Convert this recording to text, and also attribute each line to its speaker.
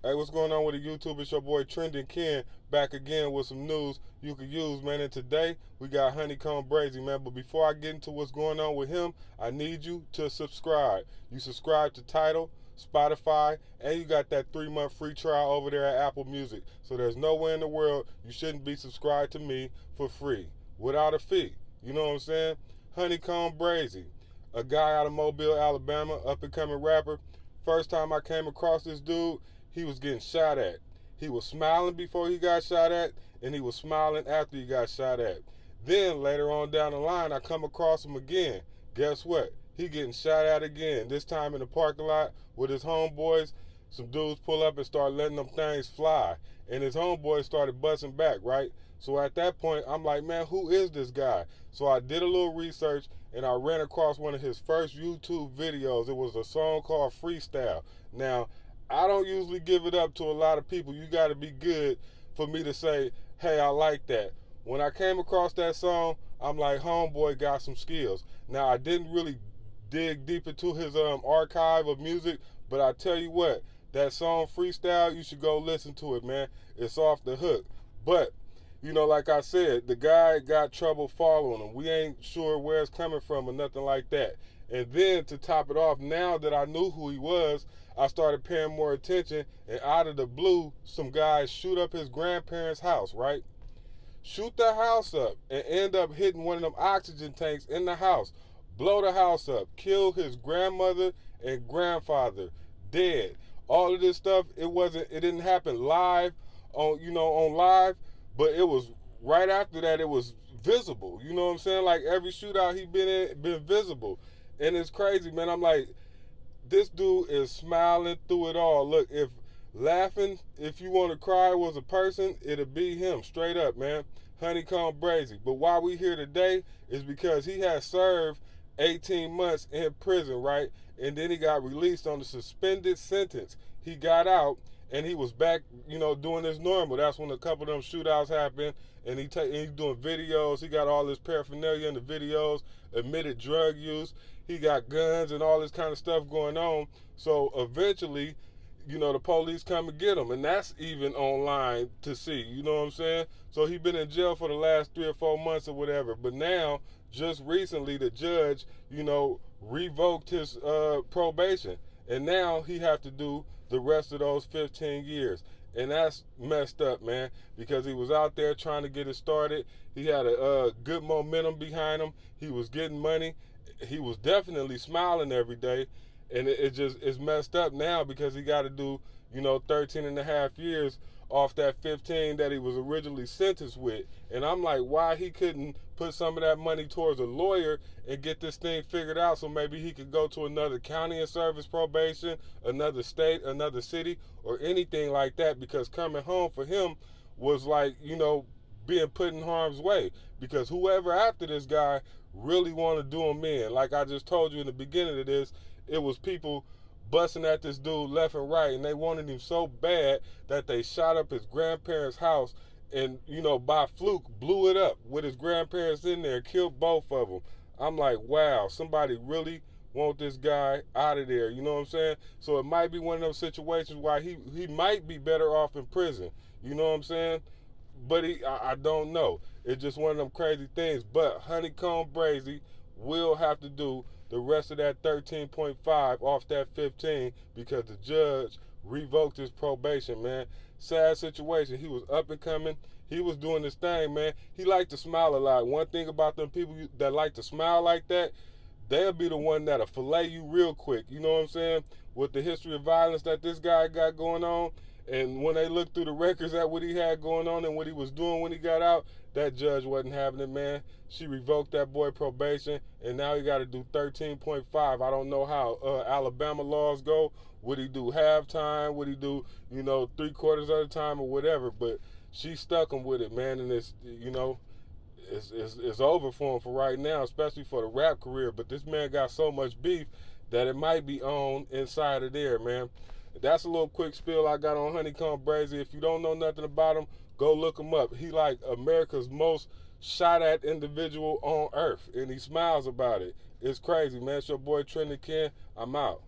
Speaker 1: Hey, what's going on with the YouTube? It's your boy Trending Ken back again with some news you could use, man. And today we got Honeycomb Brazy, man. But before I get into what's going on with him, I need you to subscribe. You subscribe to Tidal, Spotify, and you got that 3-month free trial over there at Apple Music. So there's nowhere in the world you shouldn't be subscribed to me for free without a fee. You know what I'm saying? Honeycomb Brazy, a guy out of Mobile, Alabama, up and coming rapper. First time I came across this dude, he was getting shot at. He was smiling before he got shot at, and he was smiling after he got shot at. Then later on down the line, I come across him again. Guess what? He getting shot at again. This time in the parking lot with his homeboys. Some dudes pull up and start letting them things fly. And his homeboys started busting back, right? So at that point, I'm like, man, who is this guy? So I did a little research, and I ran across one of his first YouTube videos. It was a song called Freestyle. Now, I don't usually give it up to a lot of people. You got to be good for me to say, hey, I like that. When I came across that song, I'm like, homeboy got some skills. Now, I didn't really dig deep into his archive of music, but I tell you what, that song Freestyle, you should go listen to it, man. It's off the hook. But, you know, like I said, the guy got trouble following him. We ain't sure where it's coming from or nothing like that. And then to top it off, now that I knew who he was, I started paying more attention, and out of the blue, some guys shoot up his grandparents' house, right? Shoot the house up and end up hitting one of them oxygen tanks in the house, blow the house up, kill his grandmother and grandfather, dead. All of this stuff, it didn't happen live on live, but it was right after that it was visible. You know what I'm saying? Like every shootout he been visible. And it's crazy, man. I'm like, this dude is smiling through it all. Look, if you want to cry was a person, it'd be him, straight up, man. Honeycomb Brazy. But why we here today is because he has served 18 months in prison, right? And then he got released on a suspended sentence. He got out and he was back, doing his normal. That's when a couple of them shootouts happened, and he's doing videos. He got all this paraphernalia in the videos, admitted drug use. He got guns and all this kind of stuff going on. So eventually, the police come and get him, and that's even online to see. You know what I'm saying? So he been in jail for the last 3 or 4 months or whatever. But now, just recently, the judge, revoked his probation, and now he have to do the rest of those 15 years. And that's messed up, man, because he was out there trying to get it started. He had a good momentum behind him. He was getting money. He was definitely smiling every day. And it's messed up now because he got to do, 13 and a half years off that 15 that he was originally sentenced with. And I'm like, why he couldn't put some of that money towards a lawyer and get this thing figured out so maybe he could go to another county and serve his probation, another state, another city, or anything like that, because coming home for him was like, being put in harm's way, because whoever after this guy really want to do him in. Like I just told you in the beginning of this, it was people busting at this dude left and right, and they wanted him so bad that they shot up his grandparents' house and, by fluke blew it up with his grandparents in there, killed both of them. I'm like, wow, somebody really want this guy out of there, you know what I'm saying? So it might be one of those situations why he might be better off in prison, you know what I'm saying? But I don't know. It's just one of them crazy things. But Honeycomb Brazy will have to do the rest of that 13.5 off that 15 because the judge revoked his probation, man. Sad situation. He was up and coming. He was doing his thing, man. He liked to smile a lot. One thing about them people that like to smile like that, they'll be the one that'll fillet you real quick. You know what I'm saying? With the history of violence that this guy got going on, and when they looked through the records at what he had going on and what he was doing when he got out, that judge wasn't having it, man. She revoked that boy probation, and now he got to do 13.5. I don't know how Alabama laws go. Would he do halftime? Would he do, 3/4 of the time or whatever? But she stuck him with it, man, and it's over for him for right now, especially for the rap career. But this man got so much beef that it might be on inside of there, man. That's a little quick spill I got on Honeycomb Brazy. If you don't know nothing about him, go look him up. He like America's most shot at individual on earth, and he smiles about it. It's crazy, man. It's your boy Trending Ken. I'm out.